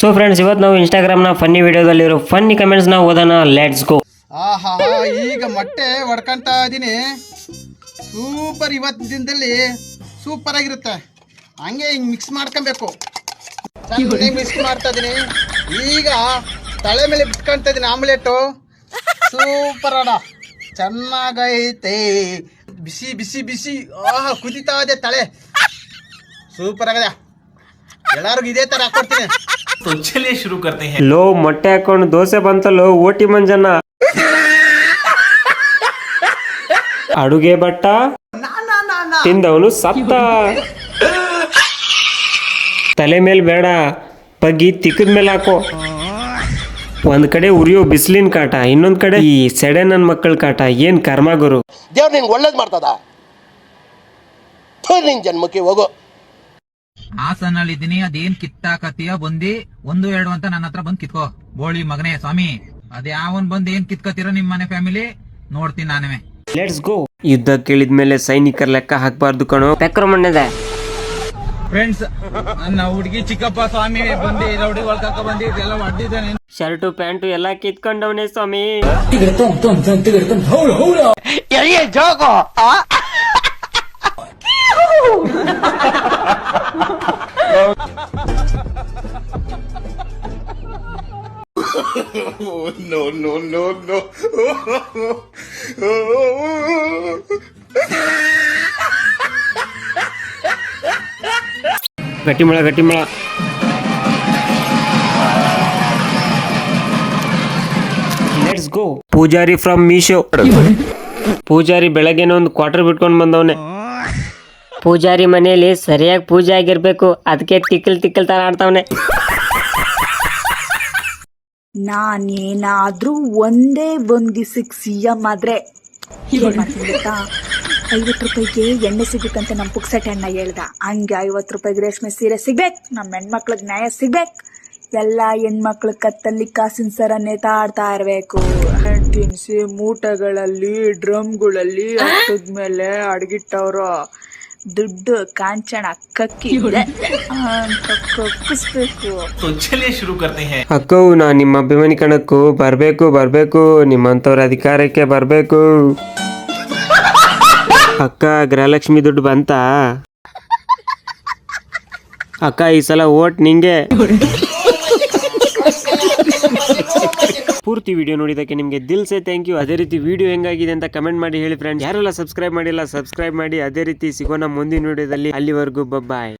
So friends, ಇವತ್ತು ನಾವು ಇನ್ಸ್ಟಾಗ್ರಾಮ್ನ funny ವಿಡಿಯೋದಲ್ಲಿರೋ funny ಕಮೆಂಟ್ಸ್ನ ಓದೋಣ. Let's go. ಆಹಾ, ಈಗ ಮೊಟ್ಟೆ ಹೊಡ್ಕೊಂತ ಇದೀನಿ. ಸೂಪರ್, ಇವತ್ತಿನ ದಿನದಲ್ಲಿ ಸೂಪರ್ ಆಗಿರುತ್ತೆ. ಹಂಗೆ ಹಿಂಗೆ ಮಿಕ್ಸ್ ಮಾಡ್ಕೊಬೇಕು. ಮಿಕ್ಸ್ ಮಾಡ್ತಾ ಇದೀನಿ. ಈಗ ತಲೆ ಮೇಲೆ ಬಿಟ್ಕೊಂತ ಇದೀನಿ ಆಮ್ಲೆಟು. ಸೂಪರ್ ಅಡ, ಚೆನ್ನಾಗೈತೆ. ಬಿಸಿ ಬಿಸಿ ಬಿಸಿ, ಆಹಾ ಕುದಿತಾ ಇದೆ ತಲೆ. ಸೂಪರ್ ಆಗಿದೆ. ಎಲ್ಲರಿಗೂ ಇದೇ ತರ ಹಾಕೊಡ್ತೀನಿ. ಶುರು ಕರ್ತೆ ಹೈ. ಲೋ, ಮೊಟ್ಟೆ ಹಾಕೊಂಡು ದೋಸೆ ಬಂತಲ್ಲೋ ಓಟಿ ಮಂಜನ್ನ. ಅಡುಗೆ ಭಟ್ಟ ತಿಂದವನು ಸತ್ತ. ತಲೆ ಮೇಲೆ ಬೇಡ, ಪಗ್ಗಿ ತಿಕ್ಕದ ಮೇಲೆ ಹಾಕೋ. ಒಂದ್ ಕಡೆ ಉರಿಯೋ ಬಿಸಿಲಿನ ಕಾಟ, ಇನ್ನೊಂದ್ ಕಡೆ ಈ ಸೆಡೆ ನನ್ ಮಕ್ಕಳ ಕಾಟ. ಏನ್ ಕರ್ಮ ಗುರು. ದೇವ್ರು ನಿಂಗೆ ಒಳ್ಳೇದ್ ಮಾಡ್ತದ. ನಿನ್ ಜನ್ಮಕ್ಕೆ ಹೋಗೋ. ಹಾಸನಲ್ಲಿ ಇದೀನಿ, ಅದೇನ್ ಕಿತ್ತಾಕತ್ತೀಯ ಬಂದಿ 1-2 ಅಂತ ನನ್ನ ಹತ್ರ ಬಂದ್ ಕಿತ್ಕೋ. ಬೋಳಿ ಮಗನೇ ಸ್ವಾಮಿ, ಅದ್ ಯಾವನ್ ಬಂದ್ ಏನ್ ಕಿತ್ಕೋತಿರೋ ನಿಮ್ ಮನೆ ಫ್ಯಾಮಿಲಿ ನೋಡ್ತೀನಿ ನಾನೇ. Let's go. ಯುದ್ಧ ಕೇಳಿದ್ಮೇಲೆ ಸೈನಿಕರ ಲೆಕ್ಕ ಹಾಕ್ಬಾರ್ದು ಕಣೋ. ಪೆಕ್ರಮಣ್ಣದ ಫ್ರೆಂಡ್ಸ್, ನನ್ನ ಹುಡುಗಿ ಚಿಕ್ಕಪ್ಪ ಸ್ವಾಮಿ ಬಂದಿ ರೌಡಿ ಒಳಕ ಬಂದಿ ಎಲ್ಲ ಹೊಡೆದಿದ್ದಾನೆ. ಶರ್ಟು ಪ್ಯಾಂಟು ಎಲ್ಲಾ ಕಿತ್ಕೊಂಡವನೇ ಸ್ವಾಮಿ. No, no, no, no. ಗಟ್ಟಿಮಳ ಗಟ್ಟಿಮಳ. Let's go. Pujari from Meesho. Pujari ಬೆಳಗ್ಗೆನ ಒಂದು ಕ್ವಾರ್ಟರ್ ಬಿಟ್ಕೊಂಡು ಬಂದವನೆ. ಪೂಜಾರಿ ಮನೆಯಲ್ಲಿ ಸರಿಯಾಗಿ ಪೂಜೆ ಆಗಿರ್ಬೇಕು, ಅದಕ್ಕೆ ತಿಕ್ಕಲ್ ತಿಕ್ಕಲ್ ತರ ಆಡ್ತಾವನೆ. ನಾನೇನಾದ್ರೂ ಒಂದೇ ಒಂದ್ ದಿವಸಕ್ಕೆ ಸಿಎಂ ಆದ್ರೆ ಏನ್ ಮಾಡ್ತೀನಿ ಗೊತ್ತಾ? 50 ರೂಪಾಯಿಗೆ ಎಣ್ಣೆ ಸಿಗುತ್ತಂತೆ ನಮ್ ಪುಕ್ಸಟೆ ಅಣ್ಣ ಹೇಳ್ದ. ಹಂಗೆ 50 ರೂಪಾಯಿಗೆ ರೇಷ್ಮೆ ಸೀರೆ ಸಿಗ್ಬೇಕು, ನಮ್ಮ ಹೆಣ್ಮಕ್ಳಿಗೆ ನ್ಯಾಯ ಸಿಗ್ಬೇಕು. ಎಲ್ಲಾ ಹೆಣ್ಮಕ್ಳ ಕತ್ತಲ್ಲಿ ಕಾಸಿನ ಸರ ನೇತಾಡ್ತಾ ಇರ್ಬೇಕು. ತಿನ್ಸಿ ಮೂಟೆಗಳಲ್ಲಿ ಡ್ರಮ್ಗಳಲ್ಲಿ ಹಾಕಿದ್ಮೇಲೆ ಅಡಗಿಟ್ಟವ್ರು ದುಡ್ಡು ಕಾಂಚಣ ಕಕ್ಕಿ ಅಂತ ಕಕ್ಕಿಸ್ಬೇಕು. ಶುರು ಕರ್ತೆ ಹೈ. ಅಕ್ಕವು ನಾ ನಿಮ್ಮ ಅಭಿಮಾನಿ ಕಣಕ್ಕೂ ಬರ್ಬೇಕು, ನಿಮ್ಮಂತವ್ರ ಅಧಿಕಾರಕ್ಕೆ ಬರ್ಬೇಕು. ಅಕ್ಕ, ಗೃಹಲಕ್ಷ್ಮಿ ದುಡ್ಡು ಬಂತ? ಅಕ್ಕ, ಈ ಸಲ ಓಟ್ ನಿಂಗೆ. ಪೂರ್ತಿ ವಿಡಿಯೋ ನೋಡಿದಕ್ಕೆ ನಿಮಗೆ ದಿಲ್ ಸೇ ಥ್ಯಾಂಕ್ ಯು. ಅದೇ ರೀತಿ ವಿಡಿಯೋ ಹೆಂಗಾಗಿದೆ ಅಂತ ಕಮೆಂಟ್ ಮಾಡಿ ಹೇಳಿ ಫ್ರೆಂಡ್ಸ್. ಯಾರೆಲ್ಲ ಸಬ್ಸ್ಕ್ರೈಬ್ ಮಾಡಿಲ್ಲ ಸಬ್ಸ್ಕ್ರೈಬ್ ಮಾಡಿ. ಅದೇ ರೀತಿ ಸಿಗೋಣ ಮುಂದಿನ ವಿಡಿಯೋದಲ್ಲಿ. ಅಲ್ಲಿವರೆಗೂ ಬಾಯ್.